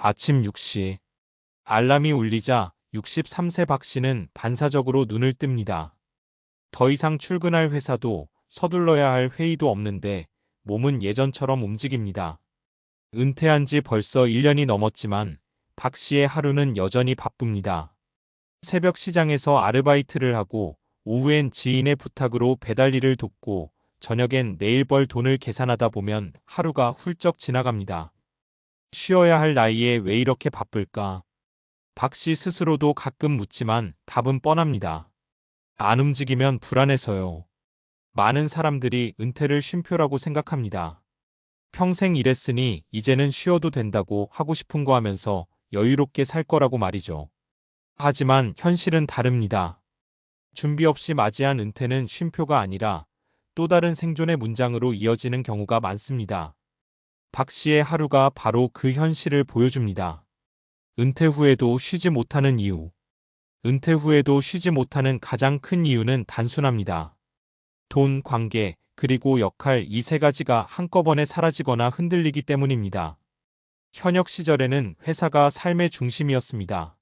아침 6시. 알람이 울리자 63세 박 씨는 반사적으로 눈을 뜹니다. 더 이상 출근할 회사도 서둘러야 할 회의도 없는데 몸은 예전처럼 움직입니다. 은퇴한 지 벌써 1년이 넘었지만 박 씨의 하루는 여전히 바쁩니다. 새벽 시장에서 아르바이트를 하고 오후엔 지인의 부탁으로 배달 일을 돕고 저녁엔 내일 벌 돈을 계산하다 보면 하루가 훌쩍 지나갑니다. 쉬어야 할 나이에 왜 이렇게 바쁠까? 박 씨 스스로도 가끔 묻지만 답은 뻔합니다. 안 움직이면 불안해서요. 많은 사람들이 은퇴를 쉼표라고 생각합니다. 평생 일했으니 이제는 쉬어도 된다고 하고 싶은 거 하면서 여유롭게 살 거라고 말이죠. 하지만 현실은 다릅니다. 준비 없이 맞이한 은퇴는 쉼표가 아니라 또 다른 생존의 문장으로 이어지는 경우가 많습니다. 박 씨의 하루가 바로 그 현실을 보여줍니다. 은퇴 후에도 쉬지 못하는 이유. 은퇴 후에도 쉬지 못하는 가장 큰 이유는 단순합니다. 돈, 관계, 그리고 역할 이 세 가지가 한꺼번에 사라지거나 흔들리기 때문입니다. 현역 시절에는 회사가 삶의 중심이었습니다.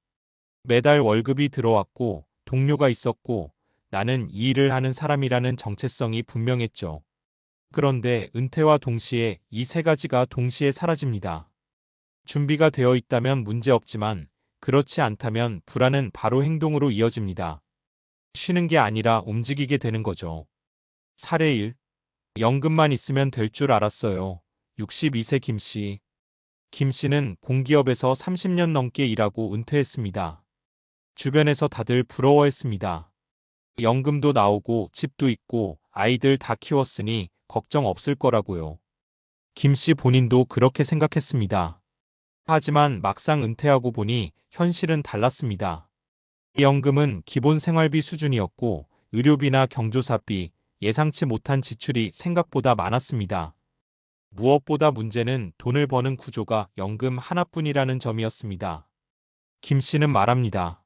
매달 월급이 들어왔고 동료가 있었고 나는 이 일을 하는 사람이라는 정체성이 분명했죠. 그런데 은퇴와 동시에 이 세 가지가 동시에 사라집니다. 준비가 되어 있다면 문제없지만 그렇지 않다면 불안은 바로 행동으로 이어집니다. 쉬는 게 아니라 움직이게 되는 거죠. 사례 1. 연금만 있으면 될 줄 알았어요. 62세 김 씨. 김 씨는 공기업에서 30년 넘게 일하고 은퇴했습니다. 주변에서 다들 부러워했습니다. 연금도 나오고 집도 있고 아이들 다 키웠으니 걱정 없을 거라고요. 김 씨 본인도 그렇게 생각했습니다. 하지만 막상 은퇴하고 보니 현실은 달랐습니다. 연금은 기본 생활비 수준이었고 의료비나 경조사비, 예상치 못한 지출이 생각보다 많았습니다. 무엇보다 문제는 돈을 버는 구조가 연금 하나뿐이라는 점이었습니다. 김 씨는 말합니다.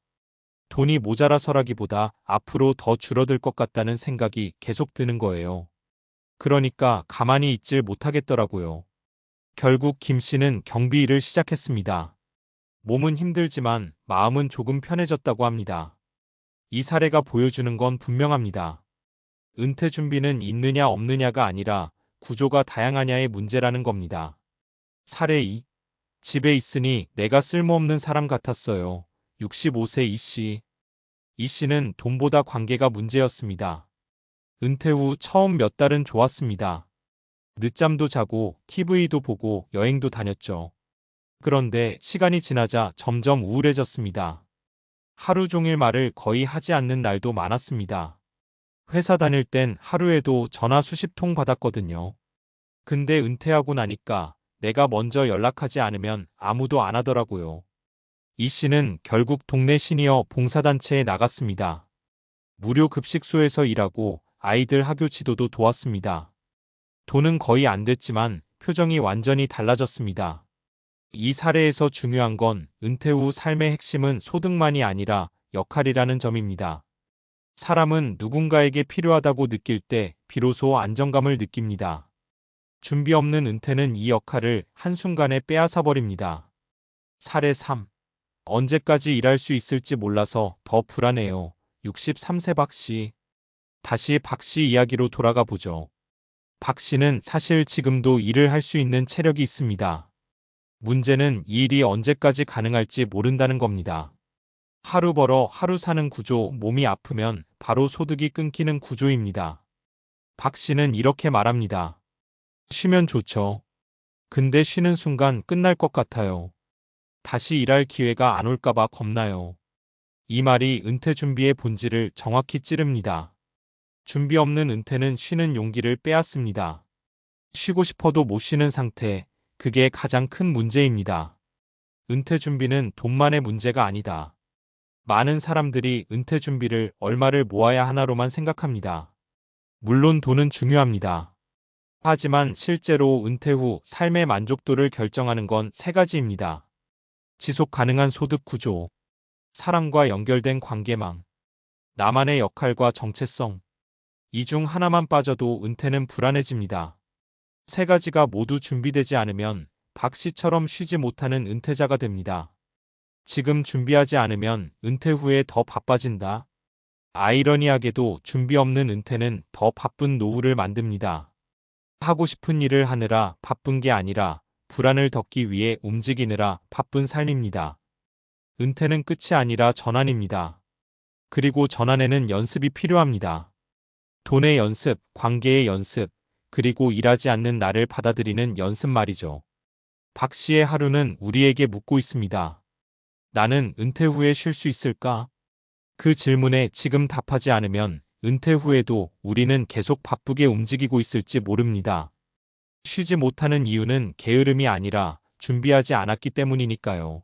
돈이 모자라서라기보다 앞으로 더 줄어들 것 같다는 생각이 계속 드는 거예요. 그러니까 가만히 있질 못하겠더라고요. 결국 김 씨는 경비 일을 시작했습니다. 몸은 힘들지만 마음은 조금 편해졌다고 합니다. 이 사례가 보여주는 건 분명합니다. 은퇴 준비는 있느냐 없느냐가 아니라 구조가 다양하냐의 문제라는 겁니다. 사례 2. 집에 있으니 내가 쓸모없는 사람 같았어요. 65세 이 씨. 이 씨는 돈보다 관계가 문제였습니다. 은퇴 후 처음 몇 달은 좋았습니다. 늦잠도 자고 TV도 보고 여행도 다녔죠. 그런데 시간이 지나자 점점 우울해졌습니다. 하루 종일 말을 거의 하지 않는 날도 많았습니다. 회사 다닐 땐 하루에도 전화 수십 통 받았거든요. 근데 은퇴하고 나니까 내가 먼저 연락하지 않으면 아무도 안 하더라고요. 이 씨는 결국 동네 시니어 봉사단체에 나갔습니다. 무료 급식소에서 일하고 아이들 학교 지도도 도왔습니다. 돈은 거의 안 됐지만 표정이 완전히 달라졌습니다. 이 사례에서 중요한 건 은퇴 후 삶의 핵심은 소득만이 아니라 역할이라는 점입니다. 사람은 누군가에게 필요하다고 느낄 때 비로소 안정감을 느낍니다. 준비 없는 은퇴는 이 역할을 한순간에 빼앗아 버립니다. 사례 3. 언제까지 일할 수 있을지 몰라서 더 불안해요. 63세 박 씨. 다시 박 씨 이야기로 돌아가 보죠. 박 씨는 사실 지금도 일을 할 수 있는 체력이 있습니다. 문제는 이 일이 언제까지 가능할지 모른다는 겁니다. 하루 벌어 하루 사는 구조, 몸이 아프면 바로 소득이 끊기는 구조입니다. 박 씨는 이렇게 말합니다. 쉬면 좋죠. 근데 쉬는 순간 끝날 것 같아요. 다시 일할 기회가 안 올까봐 겁나요. 이 말이 은퇴 준비의 본질을 정확히 찌릅니다. 준비 없는 은퇴는 쉬는 용기를 빼앗습니다. 쉬고 싶어도 못 쉬는 상태, 그게 가장 큰 문제입니다. 은퇴 준비는 돈만의 문제가 아니다. 많은 사람들이 은퇴 준비를 얼마를 모아야 하나로만 생각합니다. 물론 돈은 중요합니다. 하지만 실제로 은퇴 후 삶의 만족도를 결정하는 건 세 가지입니다. 지속 가능한 소득 구조, 사람과 연결된 관계망, 나만의 역할과 정체성. 이 중 하나만 빠져도 은퇴는 불안해집니다. 세 가지가 모두 준비되지 않으면 박 씨처럼 쉬지 못하는 은퇴자가 됩니다. 지금 준비하지 않으면 은퇴 후에 더 바빠진다. 아이러니하게도 준비 없는 은퇴는 더 바쁜 노후를 만듭니다. 하고 싶은 일을 하느라 바쁜 게 아니라 불안을 덮기 위해 움직이느라 바쁜 삶입니다. 은퇴는 끝이 아니라 전환입니다. 그리고 전환에는 연습이 필요합니다. 돈의 연습, 관계의 연습, 그리고 일하지 않는 나를 받아들이는 연습 말이죠. 박 씨의 하루는 우리에게 묻고 있습니다. 나는 은퇴 후에 쉴 수 있을까? 그 질문에 지금 답하지 않으면 은퇴 후에도 우리는 계속 바쁘게 움직이고 있을지 모릅니다. 쉬지 못하는 이유는 게으름이 아니라 준비하지 않았기 때문이니까요.